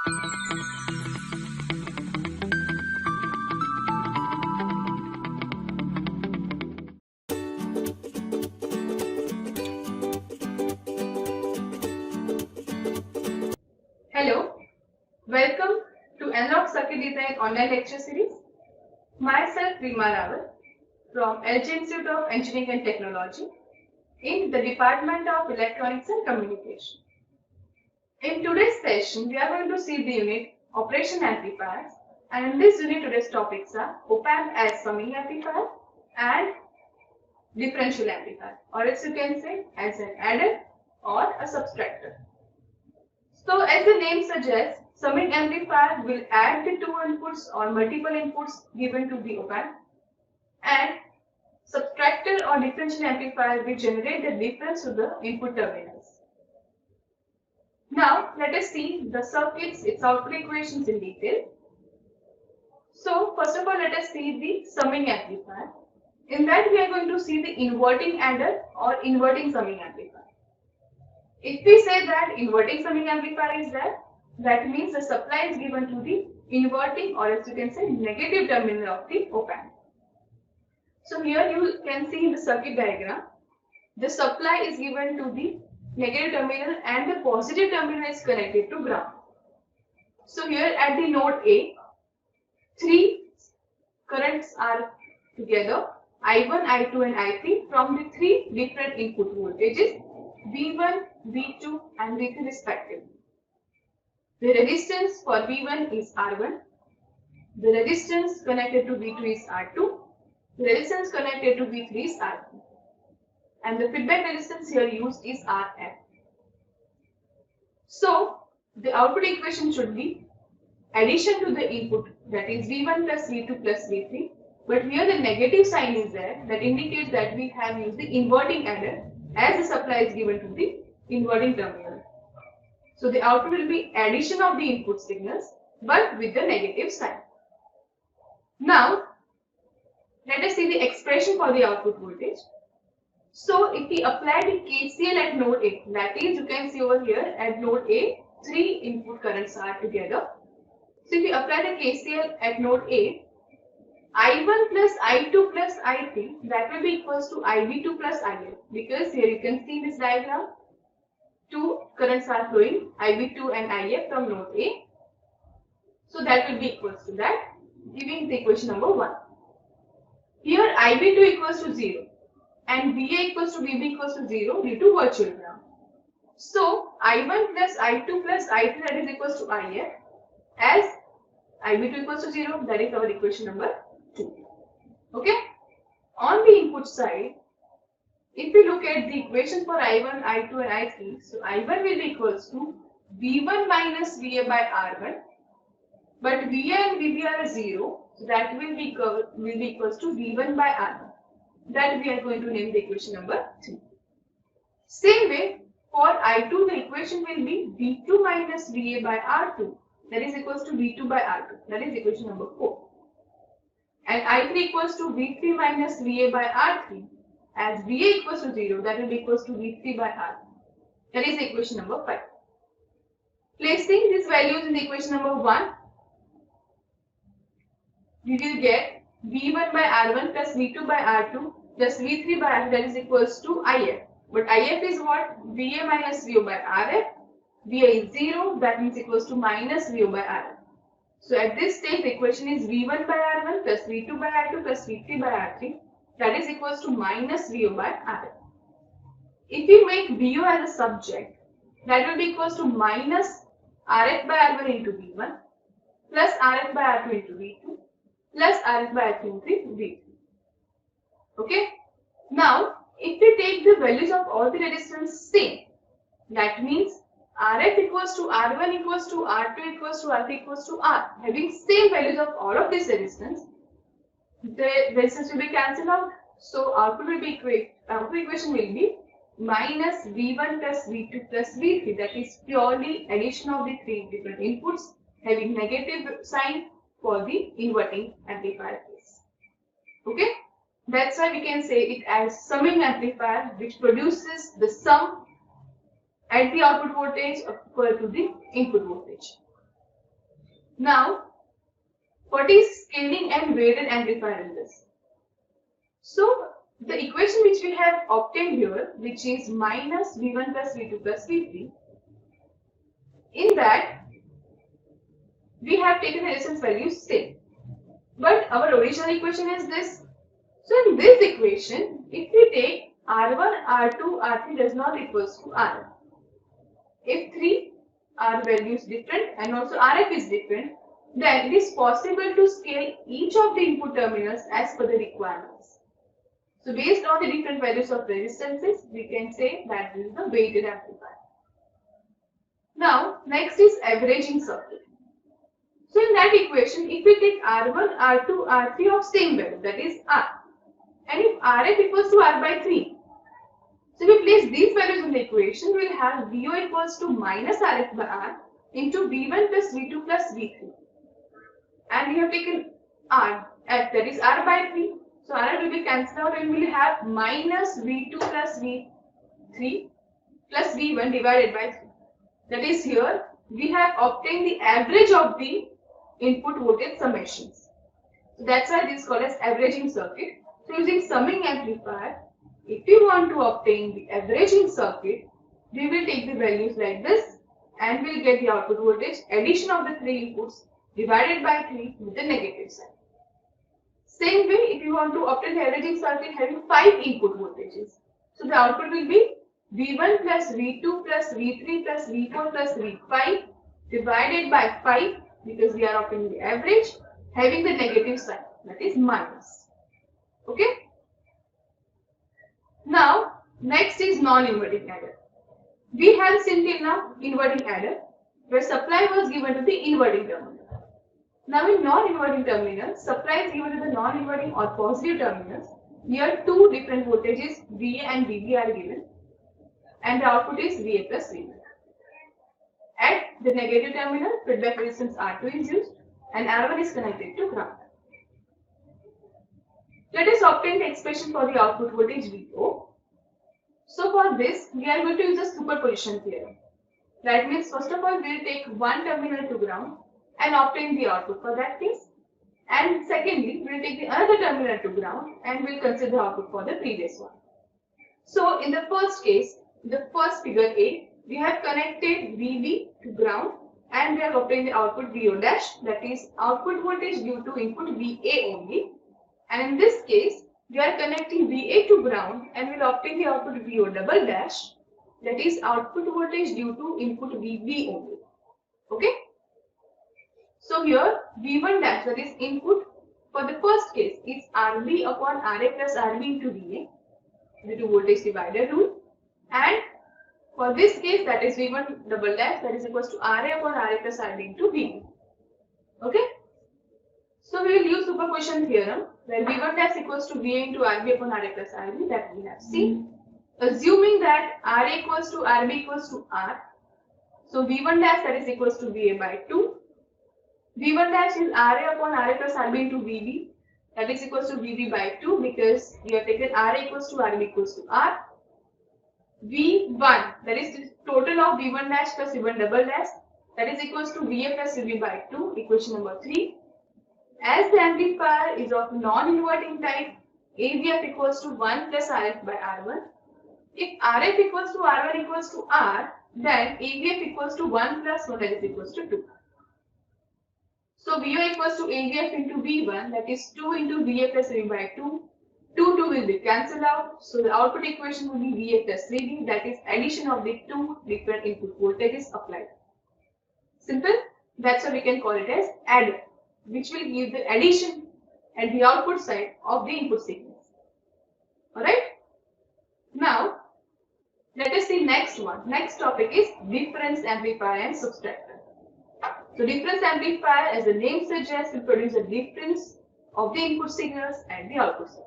Hello, welcome to Analog Circuit Design online lecture series. Myself Rima Rawal from LG Institute of Engineering and Technology in the Department of Electronics and Communication. In today's session, we are going to see the unit Operation Amplifiers, and in this unit today's topics are op-amp as summing amplifier and differential amplifier, or as you can say as an adder or a subtractor. So as the name suggests, summing amplifier will add the two inputs or multiple inputs given to the op-amp, and subtractor or differential amplifier will generate the difference to the input terminals. Now let us see the circuits, its output equations in detail. So first of all, let us see the summing amplifier. In that we are going to see the inverting adder or inverting summing amplifier. If we say that inverting summing amplifier is there, that means the supply is given to the inverting, or as you can say, negative terminal of the op-amp. So here you can see in the circuit diagram, the supply is given to the negative terminal and the positive terminal is connected to ground. So here at the node A, three currents are together, I1, I2 and I3 from the three different input voltages, V1, V2 and V3 respectively. The resistance for V1 is R1, the resistance connected to V2 is R2, the resistance connected to V3 is R3, and the feedback resistance here used is Rf. So the output equation should be addition to the input, that is V1 plus V2 plus V3, but here the negative sign is there, that indicates that we have used the inverting adder as the supply is given to the inverting terminal. So the output will be addition of the input signals but with the negative sign. Now let us see the expression for the output voltage. So if we apply the KCL at node A, that is you can see over here at node A, three input currents are together. So if we apply the KCL at node A, I1 plus I2 plus I3, that will be equals to IB2 plus IF, because here you can see this diagram, two currents are flowing, IB2 and IF from node A. So that will be equals to that, giving the equation number 1. Here IB2 equals to 0 and VA equals to VB equals to 0 due to virtual ground. So I1 plus I2 plus I3, that is equals to IF, as IB2 equals to 0, that is our equation number 2. Okay. On the input side, if we look at the equation for I1, I2 and I3, so I1 will be equals to V1 minus VA by R1, but VA and VB are 0, so that will be equals to V1 by R1. That we are going to name the equation number 3. Same way, for I2 the equation will be V2 minus VA by R2, that is equals to V2 by R2, that is equation number 4. And I3 equals to V3 minus VA by R3, as VA equals to 0, that will be equals to V3 by R. That is equation number 5. Placing these values in the equation number 1, we will get V1 by R1 plus V2 by R2 plus V3 by R2, that is equals to IF. But IF is what? VA minus VO by RF. VA is 0, that means equals to minus VO by RF. So at this stage the equation is V1 by R1 plus V2 by R2 plus V3 by R3, that is equals to minus VO by RF. If we make VO as a subject, that will be equals to minus RF by R1 into V1 plus RF by R2 into V2 plus RF by R3 into V3. Okay. Now if we take the values of all the resistance same, that means RF equals to R1 equals to R2 equals to R3 equals to R, having same values of all of this resistance, the resistance will be cancelled out. So output will be output equation will be minus V1 plus V2 plus V3, that is purely addition of the three different inputs having negative sign for the inverting amplifier case. Okay, that's why we can say it as summing amplifier, which produces the sum at the output voltage equal to the input voltage. Now, what is scaling and weighted amplifier in this? So, the equation which we have obtained here, which is minus V1 plus V2 plus V3, in that we have taken the resistance value same. But our original equation is this. So, in this equation, if we take R1, R2, R3 does not equals to R. If 3 R values different and also RF is different, then it is possible to scale each of the input terminals as per the requirements. So based on the different values of resistances, we can say that this is the weighted amplifier. Now, next is averaging circuit. So in that equation, if we take R1, R2, R3 of same value, that is R, and if RF equals to R by 3, so if we place these values in the equation, we will have VO equals to minus RF by R into V1 plus V2 plus V3. And we have taken R, F, that is R by 3. So R will be cancelled out and we will have minus V2 plus V3 plus V1 divided by 3. That is here, we have obtained the average of the input voltage summations. So that's why this is called as averaging circuit. So using summing amplifier, if we want to obtain the averaging circuit, we will take the values like this and we'll get the output voltage addition of the 3 inputs divided by 3 with the negative sign. Same way, if you want to obtain the averaging circuit having 5 input voltages, so the output will be V1 plus V2 plus V3 plus V4 plus V5 divided by 5 because we are obtaining the average having the negative sign, that is minus. Okay. Now, next is non-inverting adder. We have seen till now inverting adder where supply was given to the inverting terminal. Now in non-inverting terminal, supply is given to the non-inverting or positive terminals. Here two different voltages VA and VB are given and the output is VA plus VB. At the negative terminal, feedback resistance R2 is used and R1 is connected to ground. Let us obtain the expression for the output voltage VO. So for this, we are going to use a superposition theorem. That means first of all, we will take one terminal to ground and obtain the output for that case. And secondly, we will take the another terminal to ground and we will consider the output for the previous one. So in the first case, the first figure A, we have connected VB to ground and we have obtained the output VO dash, that is output voltage due to input VA only. And in this case, we are connecting VA to ground and will obtain the output VO double dash, that is output voltage due to input VB only. Okay. So here V1 dash, that is input for the first case, is RB upon RA plus RB into VA due to voltage divider rule, and for this case that is V1 double dash, that is equals to RA upon RA plus RB into VB. Okay. So we will use superposition theorem where V1 dash equals to VA into RB upon RA plus RB, that we have seen. Assuming that RA equals to RB equals to R, so V1 dash that is equals to VA by 2. V1 dash is RA upon RA plus RB into VB, that is equals to VB by 2 because we have taken RA equals to RB equals to R. V1, that is the total of V1 dash plus V1 double dash, that is equals to VA plus VB by 2, equation number 3. As the amplifier is of non-inverting type, AVF equals to 1 plus RF by R1. If RF equals to R1 equals to R, then AVF equals to 1 plus 1, that is equals to 2. So VO equals to AVF into V1, that is 2 into VA plus VB by 2. 2 will be cancelled out. So the output equation will be VA plus VB, that is addition of the two different input voltages applied. Simple. That's why we can call it as adder, which will give the addition at the output side of the input signals. Alright. Now, let us see next one. Next topic is difference amplifier and subtractor. So difference amplifier, as the name suggests, will produce a difference of the input signals at the output side.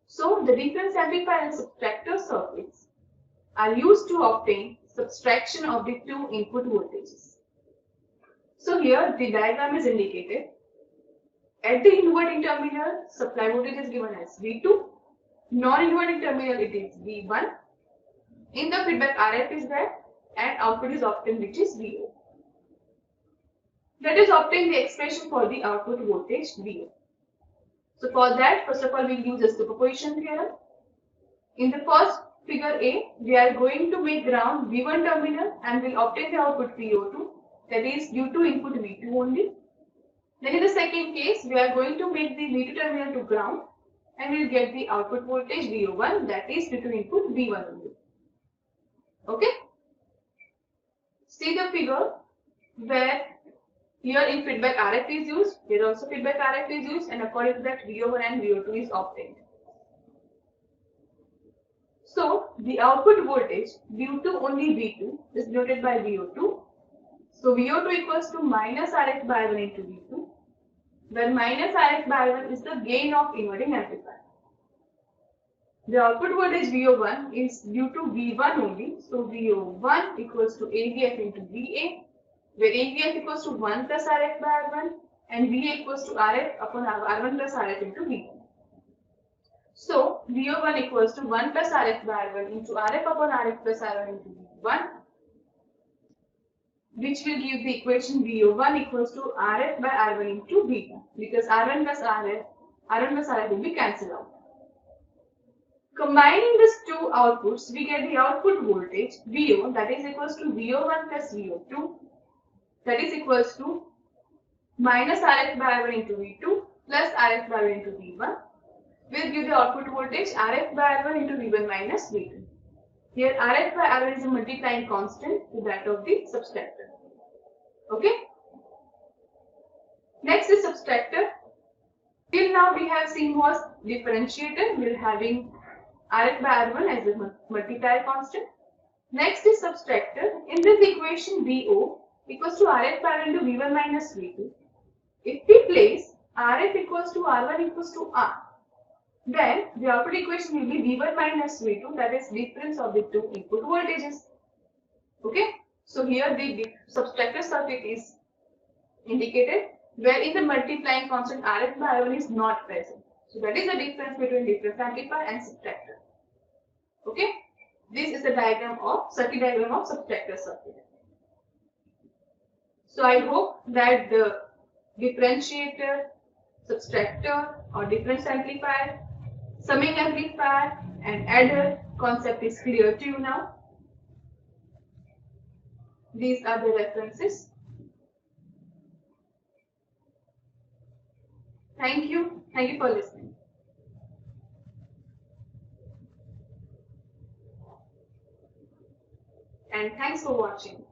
So the difference amplifier and subtractor circuits are used to obtain subtraction of the two input voltages. So here the diagram is indicated. At the inverting terminal, supply voltage is given as V2. Non-inverting terminal, it is V1. In the feedback, RF is there and output is obtained, which is VO. Let us obtain the expression for the output voltage VO. So for that, first of all, we'll use the superposition theorem. In the first figure A, we are going to make ground V1 terminal and will obtain the output VO2, that is due to input V2 only. Then in the second case, we are going to make the V2 terminal to ground and we'll get the output voltage VO1, that is due to input V1 only. Okay? See the figure where here in feedback RF is used, here also feedback RF is used, and according to that VO1 and VO2 is obtained. So the output voltage due to only V2 is denoted by VO2. So VO2 equals to minus RF by R1 into V2, where minus RF by R1 is the gain of inverting amplifier. The output voltage VO1 is due to V1 only. So VO1 equals to AVF into VA, where AVF equals to 1 plus RF by R1 and VA equals to RF upon R1 plus RF into V1. So VO1 equals to 1 plus RF by R1 into RF upon RF plus R1 into V1, which will give the equation VO1 equals to RF by R1 into V1, because R1 plus RF will be cancelled out. Combining these two outputs, we get the output voltage VO, that is equals to VO1 plus VO2, that is equals to minus RF by R1 into V2 plus RF by R1 into V1, will give the output voltage RF by R1 into V1 minus V2. Here RF by R1 is a multiplying constant to that of the subtractor. Okay. Next is subtractor. Till now we have seen was differentiator. We are having RF by R1 as a multiplier constant. Next is subtractor. In this equation VO equals to RF by R into V1 minus V2. If we place RF equals to R1 equals to R, then the output equation will be V1 minus V2, that is difference of the two input voltages. Okay. So here the subtractor circuit is indicated, where in the multiplying constant RF by R1 is not present. So that is the difference between difference amplifier and subtractor. Okay. This is the diagram of circuit diagram of subtractor circuit. So I hope that the differentiator, subtractor or difference amplifier, summing amplifier and adder concept is clear to you now. These are the references. Thank you. Thank you for listening. And thanks for watching.